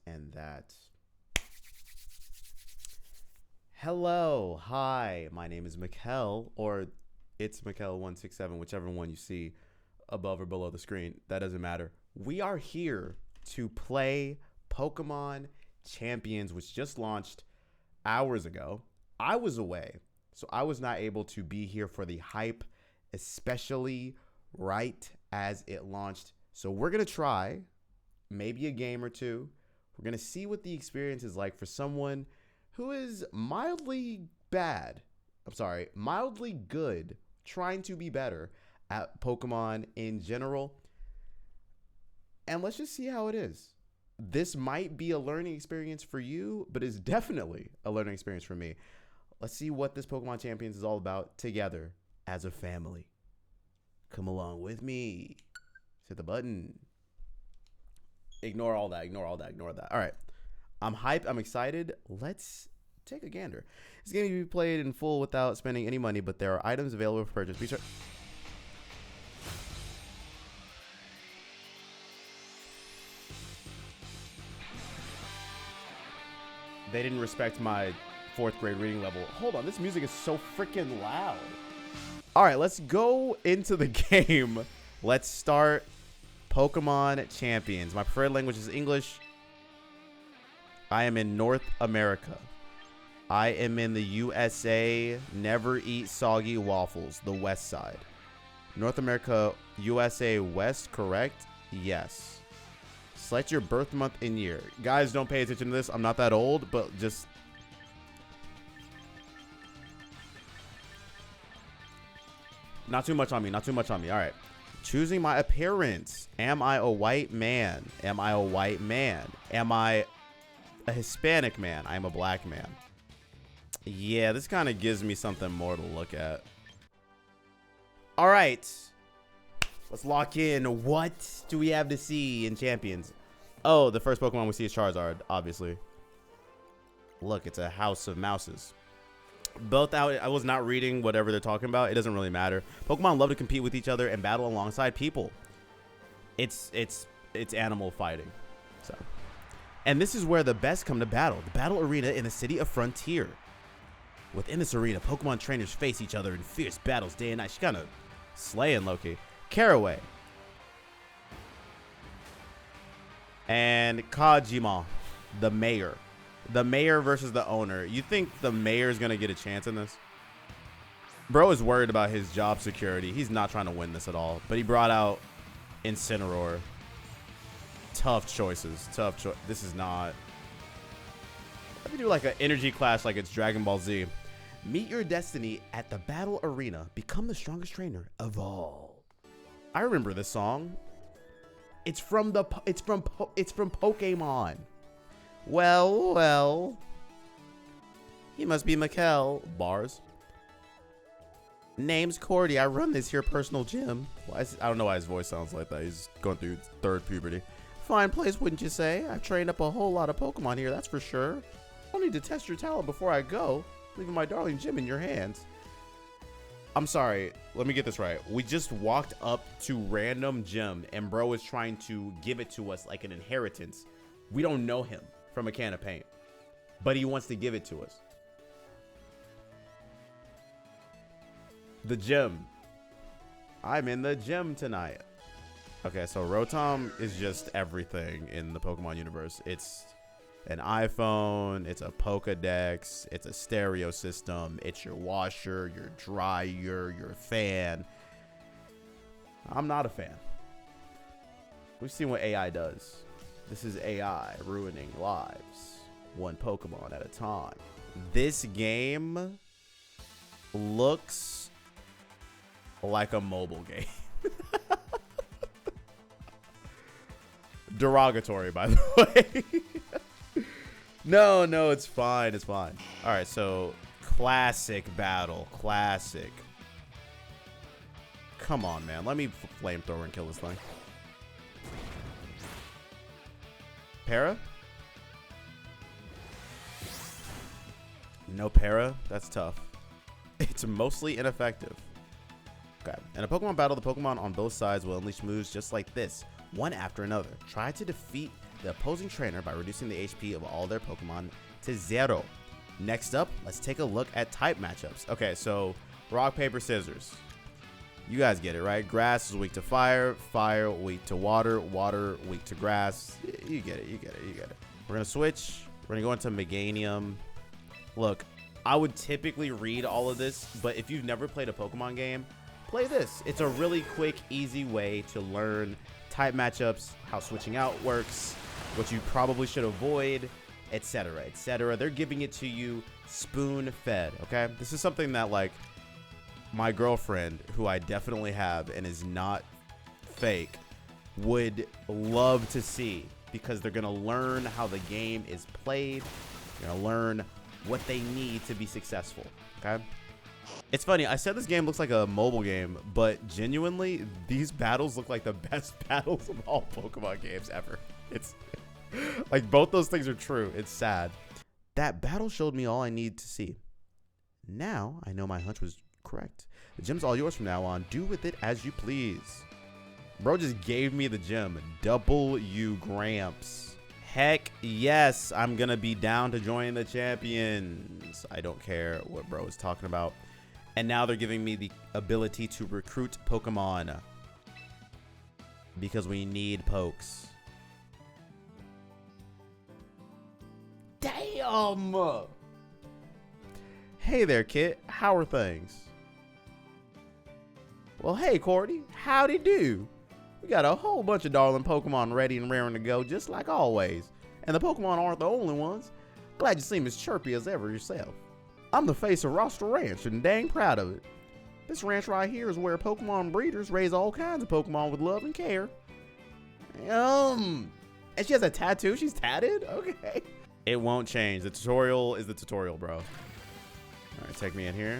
And that. Hello, hi, my name is Mikkel, or it's Mikkel167, whichever one you see above or below the screen. That doesn't matter. We are here to play Pokemon Champions, which just launched hours ago. I was away, so I was not able to be here for the hype, especially right as it launched. So we're going to try maybe a game or two. We're going to see what the experience is like for someone who is mildly good, trying to be better at Pokemon in general. And let's just see how it is. This might be a learning experience for you, but it's definitely a learning experience for me. Let's see what this Pokemon Champions is all about together as a family. Come along with me. Hit the button. Ignore all that. All right. I'm hyped. I'm excited. Let's take a gander. This game can be played in full without spending any money, but there are items available for purchase. Be sure. They didn't respect my 4th grade reading level. Hold on. This music is so freaking loud. All right. Let's go into the game. Let's start Pokemon Champions. My preferred language is English. I am in North America. I am in the USA. Never eat soggy waffles. The West side. North America, USA West, correct? Yes. Select your birth month and year. Guys, don't pay attention to this. I'm not that old, but just... Not too much on me. All right. Choosing my appearance. Am I a white man? Am I a Hispanic man? I am a black man. Yeah, this kind of gives me something more to look at. All right. Let's lock in. What do we have to see in Champions? Oh, the first Pokemon we see is Charizard, obviously. Look, it's a house of mouses. Both out. I was not reading whatever they're talking about. It doesn't really matter. Pokemon love to compete with each other and battle alongside people. It's animal fighting. So, and this is where the best come to battle. The battle arena in the city of Frontier. Within this arena, Pokemon trainers face each other in fierce battles day and night. She's kind of slaying Loki. Caraway. And Kajima, the mayor. The mayor versus the owner. You think the mayor's going to get a chance in this? Bro is worried about his job security. He's not trying to win this at all. But he brought out Incineroar. Tough choices. This is not... Let me do like an energy clash like it's Dragon Ball Z. Meet your destiny at the battle arena. Become the strongest trainer of all. I remember this song. It's from Pokemon. Well. He must be Mikkel. Bars. Name's Cordy. I run this here personal gym. I don't know why his voice sounds like that. He's going through 3rd puberty. Fine place, wouldn't you say? I've trained up a whole lot of Pokemon here, that's for sure. I'll need to test your talent before I go. Leaving my darling gym in your hands. I'm sorry. Let me get this right. We just walked up to random gym and bro is trying to give it to us like an inheritance. We don't know him from a can of paint, but he wants to give it to us. The gym. I'm in the gym tonight. Okay, so Rotom is just everything in the Pokemon universe. It's an iPhone, it's a Pokedex, it's a stereo system, it's your washer, your dryer, your fan. I'm not a fan. We've seen what AI does. This is AI ruining lives, one Pokemon at a time. This game looks like a mobile game. Derogatory, by the way. No, it's fine. All right, so classic battle. Classic. Come on, man. Let me flamethrower and kill this thing. Para? No para? That's tough. It's mostly ineffective. Okay. In a Pokemon battle, the Pokemon on both sides will unleash moves just like this, one after another. Try to defeat the opposing trainer by reducing the HP of all their Pokemon to 0. Next up, let's take a look at type matchups. Okay, so rock, paper, scissors. You guys get it, right? Grass is weak to fire, fire weak to water, water weak to grass. You get it, you get it, you get it. We're going to switch. We're going to go into Meganium. Look, I would typically read all of this, but if you've never played a Pokemon game, play this. It's a really quick, easy way to learn type matchups, how switching out works, what you probably should avoid, etc., etc. They're giving it to you spoon-fed, okay? This is something that, like, my girlfriend, who I definitely have and is not fake, would love to see, because they're going to learn how the game is played. They're going to learn what they need to be successful, okay? It's funny, I said this game looks like a mobile game, but genuinely, these battles look like the best battles of all Pokemon games ever. It's like, both those things are true. It's sad. That battle showed me all I need to see. Now, I know my hunch was correct. The gym's all yours from now on. Do with it as you please. Bro just gave me the gym. W Gramps. Heck yes, I'm gonna be down to join the champions. I don't care what bro is talking about. And now they're giving me the ability to recruit Pokemon, because we need pokes. Damn! Hey there, Kit. How are things? Well, hey, Cordy. Howdy do. We got a whole bunch of darling Pokemon ready and raring to go, just like always. And the Pokemon aren't the only ones. Glad you seem as chirpy as ever yourself. I'm the face of Roster Ranch and dang proud of it. This ranch right here is where Pokemon breeders raise all kinds of Pokemon with love and care. And she has a tattoo? She's tatted? Okay. It won't change. The tutorial is the tutorial, bro. All right, take me in here.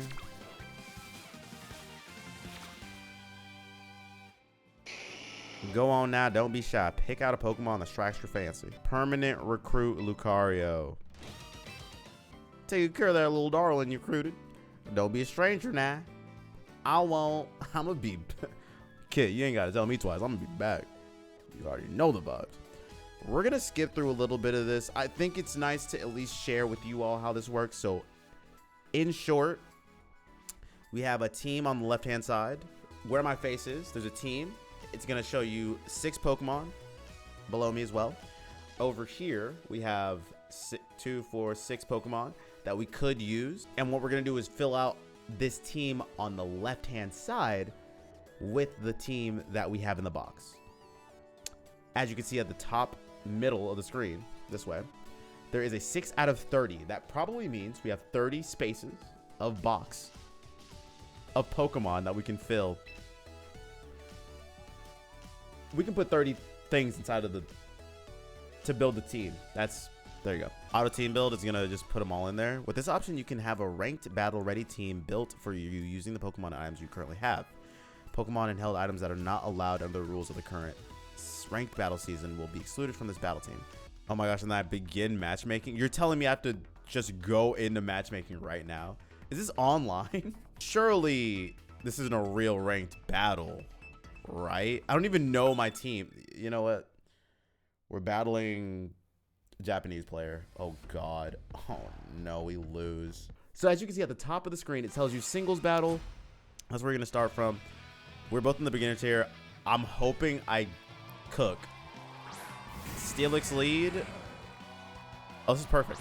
Go on now. Don't be shy. Pick out a Pokemon that strikes your fancy. Permanent recruit Lucario. Take care of that little darling you recruited. Don't be a stranger now. I won't. I'm going to be... Kid, you ain't got to tell me twice. I'm going to be back. You already know the vibes. We're going to skip through a little bit of this. I think it's nice to at least share with you all how this works. So, in short, we have a team on the left-hand side. Where my face is, there's a team. It's going to show you 6 Pokemon below me as well. Over here, we have 2, 4, 6 Pokemon that we could use. And what we're going to do is fill out this team on the left-hand side with the team that we have in the box. As you can see at the top middle of the screen, this way, there is a 6 out of 30. That probably means we have 30 spaces of box of Pokemon that we can fill. We can put 30 things inside of to build the team. There you go. Auto team build is gonna just put them all in there. With this option, you can have a ranked battle ready team built for you using the Pokemon items you currently have. Pokemon and held items that are not allowed under the rules of the current ranked battle season will be excluded from this battle team. Oh my gosh, and then I begin matchmaking. You're telling me I have to just go into matchmaking right now? Is this online? Surely this isn't a real ranked battle, right? I don't even know my team. You know what? We're battling a Japanese player. Oh God. Oh no, we lose. So as you can see at the top of the screen, it tells you singles battle. That's where we're gonna start from. We're both in the beginner tier. I'm hoping I cook. Steelix lead. Oh, this is perfect.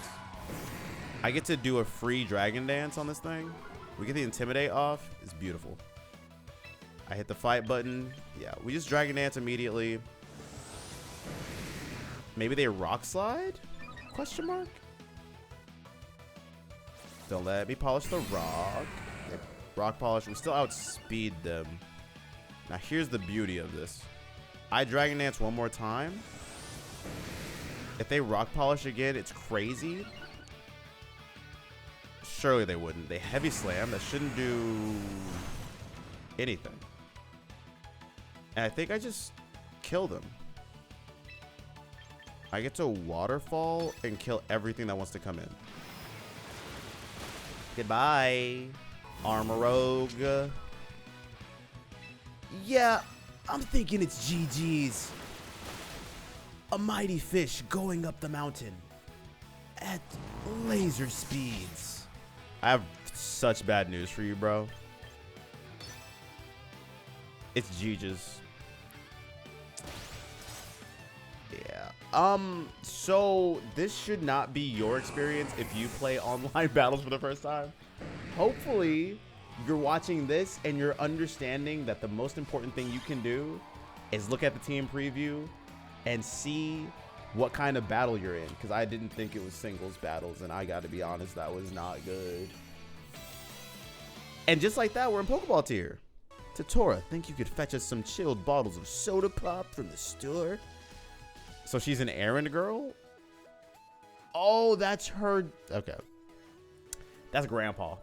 I get to do a free dragon dance on this thing. We get the intimidate off. It's beautiful. I hit the fight button. Yeah, we just dragon dance immediately. Maybe they rock slide? Question mark? Don't let me polish the rock. Rock polish. We still outspeed them. Now here's the beauty of this. I dragon dance one more time. If they rock polish again, it's crazy. Surely they wouldn't. They heavy slam. That shouldn't do anything. And I think I just kill them. I get to waterfall and kill everything that wants to come in. Goodbye, Armorogue. Yeah, I'm thinking it's GG's. A mighty fish going up the mountain at laser speeds. I have such bad news for you, bro. It's Gigi's. Yeah. So this should not be your experience if you play online battles for the first time. Hopefully, you're watching this and you're understanding that the most important thing you can do is look at the team preview and see what kind of battle you're in, because I didn't think it was singles battles, and I gotta be honest, that was not good. And just like that, we're in Pokeball tier. Tatora, think you could fetch us some chilled bottles of soda pop from the store? So she's an errand girl? Oh, that's her. Okay. That's grandpa.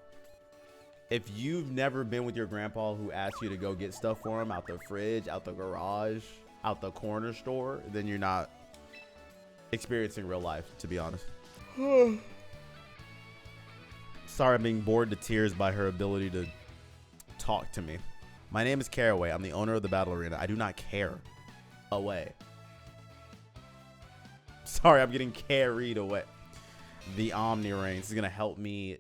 If you've never been with your grandpa who asks you to go get stuff for him out the fridge, out the garage, out the corner store, then you're not experiencing real life, to be honest. Sorry, I'm being bored to tears by her ability to talk to me. My name is Caraway. I'm the owner of the Battle Arena. I do not care away. Sorry, I'm getting carried away. The Omni Rings is going to help me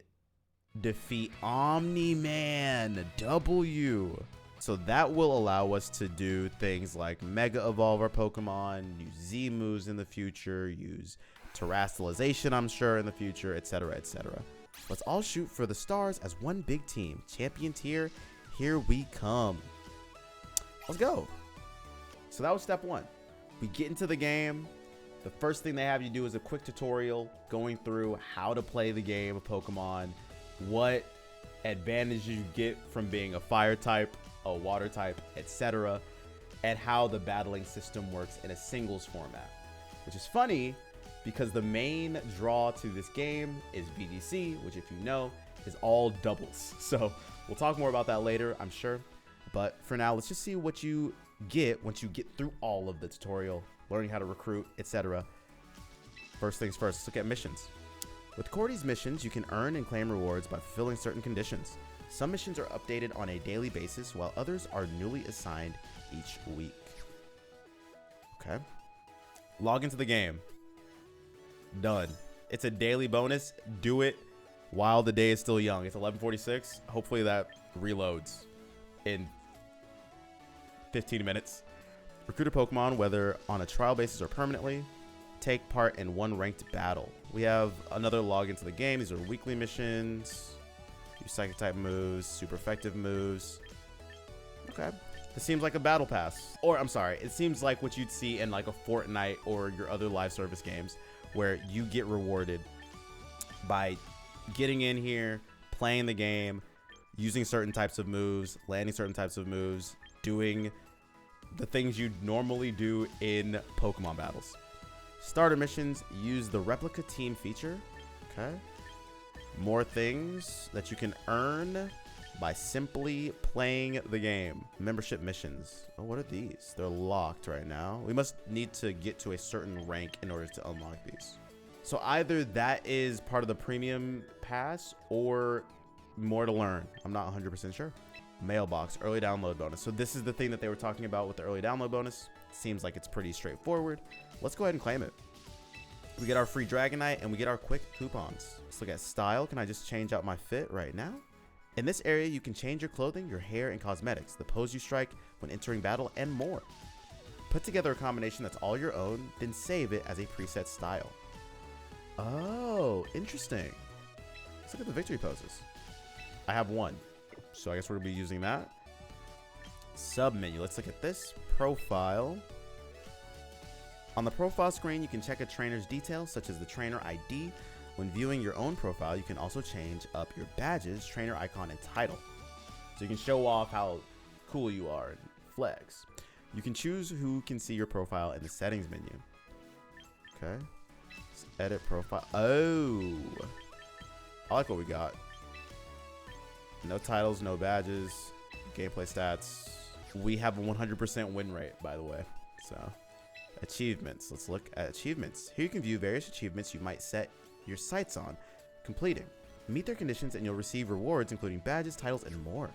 defeat Omni-Man W. So that will allow us to do things like Mega Evolve our Pokemon, use Z moves in the future, use Terastallization, I'm sure, in the future, etc., etc. Let's all shoot for the stars as one big team. Champion tier, here we come. Let's go. So that was step one. We get into the game. The first thing they have you do is a quick tutorial going through how to play the game of Pokemon, what advantages you get from being a fire type, a water type, etc., and how the battling system works in a singles format. Which is funny because the main draw to this game is VDC, which, if you know, is all doubles. So we'll talk more about that later, I'm sure. But for now, let's just see what you get once you get through all of the tutorial, learning how to recruit, etc. First things first, let's look at missions. With Cordy's missions, you can earn and claim rewards by fulfilling certain conditions. Some missions are updated on a daily basis, while others are newly assigned each week. Okay. Log into the game. Done. It's a daily bonus. Do it while the day is still young. It's 11:46. Hopefully that reloads in 15 minutes. Recruit a Pokemon, whether on a trial basis or permanently. Take part in one ranked battle. We have another login to the game. These are weekly missions. Use psychic type moves, super effective moves. Okay. This seems like a battle pass. Or, I'm sorry, it seems like what you'd see in like a Fortnite or your other live service games where you get rewarded by getting in here, playing the game, using certain types of moves, landing certain types of moves, doing the things you normally do in Pokemon battles. Starter missions, use the replica team feature. Okay. More things that you can earn by simply playing the game. Membership missions. Oh, what are these? They're locked right now. We must need to get to a certain rank in order to unlock these. So either that is part of the premium pass or more to learn. I'm not 100% sure. Mailbox, early download bonus. So this is the thing that they were talking about with the early download bonus. Seems like it's pretty straightforward. Let's go ahead and claim it. We get our free Dragonite and we get our quick coupons. Let's look at style. Can I just change out my fit right now? In this area, you can change your clothing, your hair, and cosmetics, the pose you strike when entering battle, and more. Put together a combination that's all your own, then save it as a preset style. Oh, interesting. Let's look at the victory poses. I have one, so I guess we're gonna be using that. Sub menu, let's look at this. Profile. On the profile screen, you can check a trainer's details, such as the trainer ID. When viewing your own profile, you can also change up your badges, trainer icon, and title. So you can show off how cool you are and flex. You can choose who can see your profile in the settings menu. Okay. Let's edit profile. Oh. I like what we got. No titles, no badges, gameplay stats. We have a 100% win rate, by the way. So, achievements. Let's look at achievements. Here you can view various achievements you might set your sights on completing. Meet their conditions and you'll receive rewards including badges, titles, and more.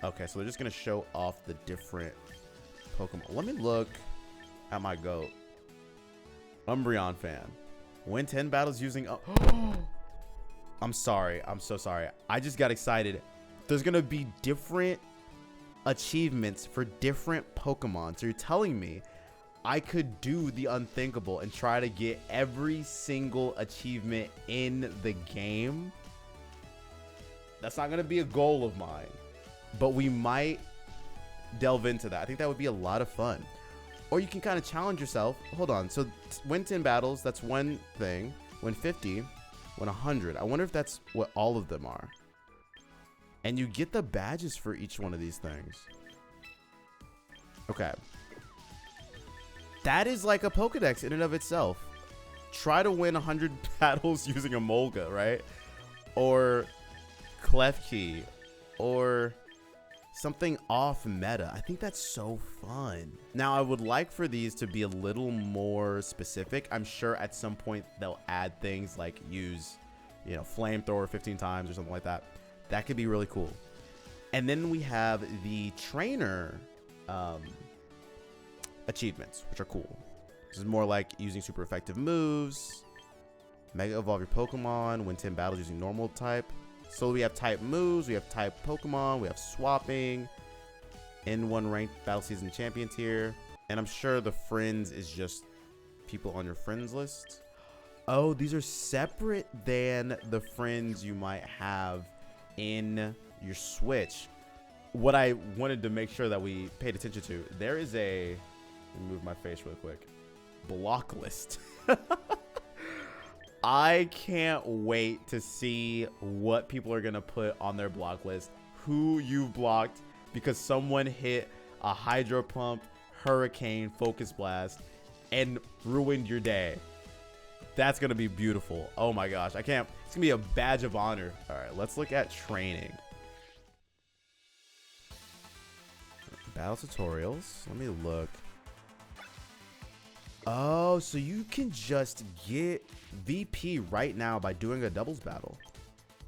Okay, so they're just gonna show off the different Pokemon. Let me look at my goat. Umbreon fan. Win 10 battles using... I'm sorry. I'm so sorry. I just got excited. There's going to be different achievements for different Pokemon. So you're telling me I could do the unthinkable and try to get every single achievement in the game? That's not going to be a goal of mine, but we might delve into that. I think that would be a lot of fun. Or you can kind of challenge yourself. Hold on. So win 10 battles. That's one thing. Win 50. Win 100. I wonder if that's what all of them are. And you get the badges for each one of these things. Okay. That is like a Pokedex in and of itself. Try to win 100 battles using a Molga, right? Or Klefki. Or something off meta. I think that's so fun. Now, I would like for these to be a little more specific. I'm sure at some point they'll add things like use, you know, flamethrower 15 times or something like that. That could be really cool. And then we have the trainer achievements, which are cool. This is more like using super effective moves, mega evolve your Pokemon, win 10 battles using normal type. So we have type moves, we have type Pokemon, we have swapping, N1 ranked battle season champion tier. And I'm sure the friends is just people on your friends list. Oh, these are separate than the friends you might have in your Switch. What I wanted to make sure that we paid attention to, there is a, let me move my face real quick, block list. I can't wait to see what people are gonna put on their block list, who you've blocked because someone hit a Hydro Pump, Hurricane, Focus Blast, and ruined your day. That's gonna be beautiful. Oh my gosh, I can't. It's gonna be a badge of honor. All right, let's look at training. Battle tutorials. Let me look. Oh, so you can just get VP right now by doing a doubles battle.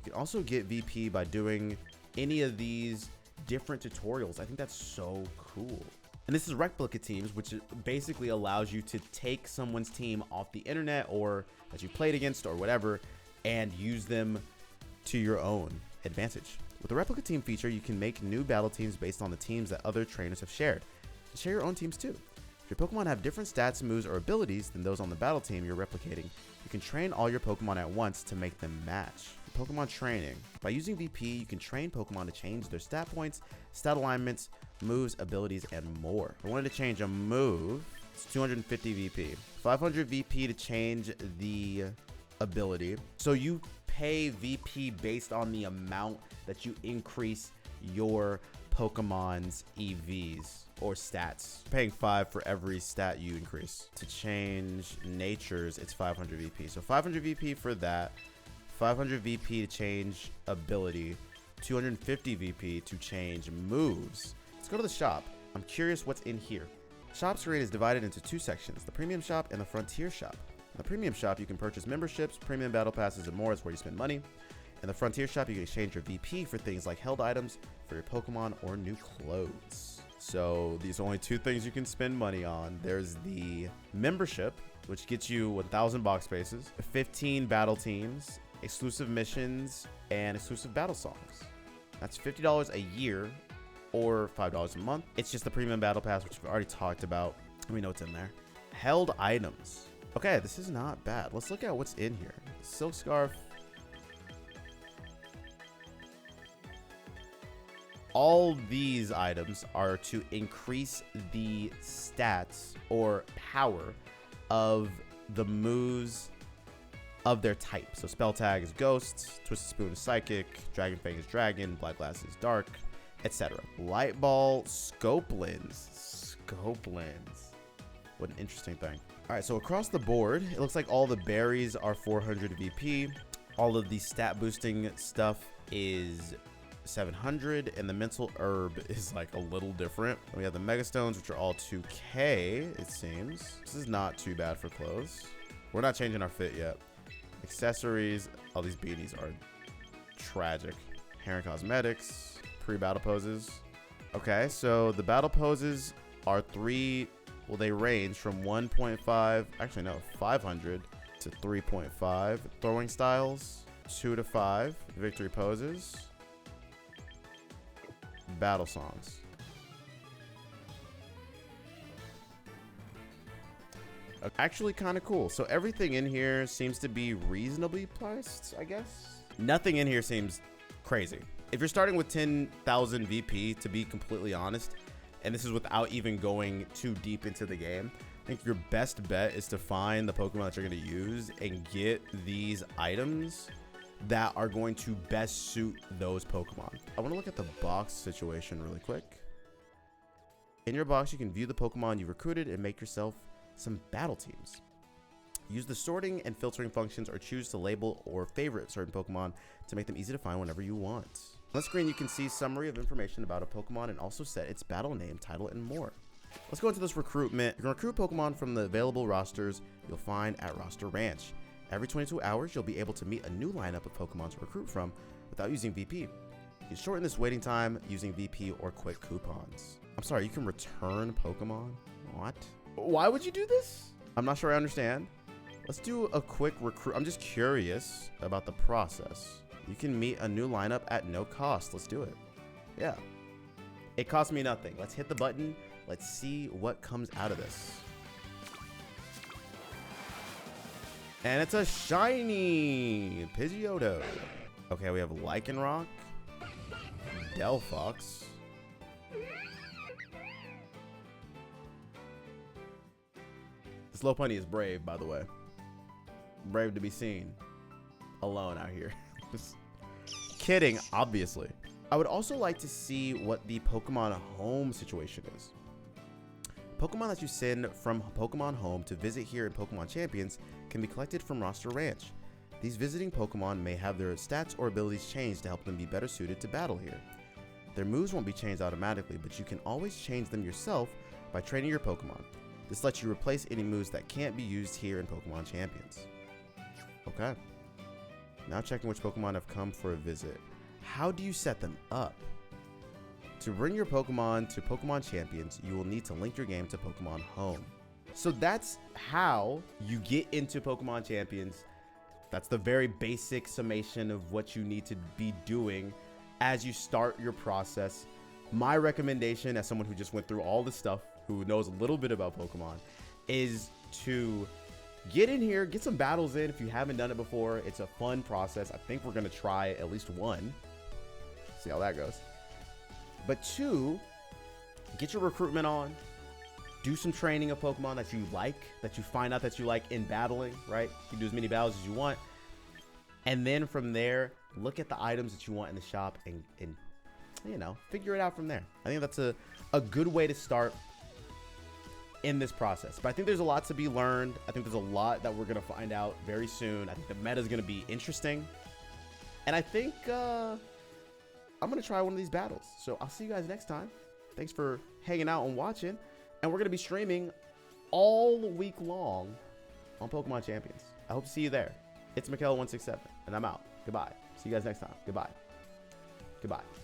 You can also get VP by doing any of these different tutorials. I think that's so cool. And this is replica teams, which basically allows you to take someone's team off the internet or that you played against or whatever and use them to your own advantage. With the replica team feature, you can make new battle teams based on the teams that other trainers have shared. And share your own teams too. If your Pokemon have different stats, moves, or abilities than those on the battle team you're replicating, you can train all your Pokemon at once to make them match. Pokemon training. By using VP, you can train Pokemon to change their stat points, stat alignments, moves, abilities, and more. If I wanted to change a move, it's 250 VP. 500 VP to change the ability. So you pay VP based on the amount that you increase your Pokemon's EVs or stats. Paying 5 for every stat you increase. To change natures, it's 500 VP. So 500 VP for that. 500 VP to change ability, 250 VP to change moves. Let's go to the shop. I'm curious what's in here. Shop screen is divided into two sections, the premium shop and the frontier shop. In the premium shop, you can purchase memberships, premium battle passes, and more. It's where you spend money. In the frontier shop, you can exchange your VP for things like held items for your Pokemon or new clothes. So these are only two things you can spend money on. There's the membership, which gets you 1,000 box spaces, 15 battle teams, exclusive missions, and exclusive battle songs. That's $50 a year or $5 a month. It's just the premium battle pass, which we've already talked about. We know what's in there. Held items. Okay, this is not bad. Let's look at what's in here. Silk Scarf. All these items are to increase the stats or power of the moves of their type. So Spell Tag is Ghost, Twisted Spoon is Psychic, Dragon Fang is Dragon, Black Glass is Dark, etc. Light Ball, Scope Lens. Scope Lens. What an interesting thing. All right, so across the board, it looks like all the berries are 400 VP. All of the stat boosting stuff is 700, and the mental herb is like a little different. We have the Mega Stones, which are all 2K, it seems. This is not too bad for clothes. We're not changing our fit yet. Accessories, all these beanies are tragic. Hair and cosmetics, pre-battle poses. Okay, so the battle poses are 3 Well, they range from 1.5, actually no, 500 to 3.5. Throwing styles, 2 to 5. Victory poses. Battle songs. Actually kind of cool. So everything in here seems to be reasonably priced, I guess. Nothing in here seems crazy. If you're starting with 10,000 VP, to be completely honest, and this is without even going too deep into the game, I think your best bet is to find the Pokemon that you're going to use and get these items that are going to best suit those Pokemon. I want to look at the box situation really quick. In your box, you can view the Pokemon you recruited and make yourself some battle teams. Use the sorting and filtering functions or choose to label or favorite certain Pokemon to make them easy to find whenever you want. On the screen, you can see summary of information about a Pokemon and also set its battle name, title, and more. Let's go into this recruitment. You're going to recruit Pokemon from the available rosters you'll find at Roster Ranch. Every 22 hours, you'll be able to meet a new lineup of Pokemon to recruit from without using VP. You can shorten this waiting time using VP or quick coupons. I'm sorry, you can return Pokemon? What? Why would you do this? I'm not sure I understand. Let's do a quick recruit. I'm just curious about the process. You can meet a new lineup at no cost. Let's do it. Yeah. It costs me nothing. Let's hit the button. Let's see what comes out of this. And it's a shiny Pidgeotto. Okay, we have Lycanroc, Delphox, this Lopunny is brave, by the way. Brave to be seen alone out here. Just kidding, obviously. I would also like to see what the Pokemon Home situation is. Pokemon that you send from Pokemon Home to visit here in Pokemon Champions can be collected from Roster Ranch. These visiting Pokemon may have their stats or abilities changed to help them be better suited to battle here. Their moves won't be changed automatically, but you can always change them yourself by training your Pokemon. This lets you replace any moves that can't be used here in Pokemon Champions. Okay. Now checking which Pokemon have come for a visit. How do you set them up? To bring your Pokemon to Pokemon Champions, you will need to link your game to Pokemon Home. So that's how you get into Pokemon Champions. That's the very basic summation of what you need to be doing as you start your process. My recommendation, as someone who just went through all this stuff, who knows a little bit about Pokemon, is to get in here, get some battles in if you haven't done it before. It's a fun process. I think we're going to try at least one. See how that goes. But 2, get your recruitment on. Do some training of Pokemon that you like, that you find out that you like in battling, right? You do as many battles as you want. And then from there, look at the items that you want in the shop and you know, figure it out from there. I think that's a good way to start in this process. But I think there's a lot to be learned. I think there's a lot that we're going to find out very soon. I think the meta is going to be interesting. And I think I'm going to try one of these battles. So I'll see you guys next time. Thanks for hanging out and watching. And we're going to be streaming all week long on Pokemon Champions. I hope to see you there. It's Mikkel167, and I'm out. Goodbye. See you guys next time. Goodbye. Goodbye.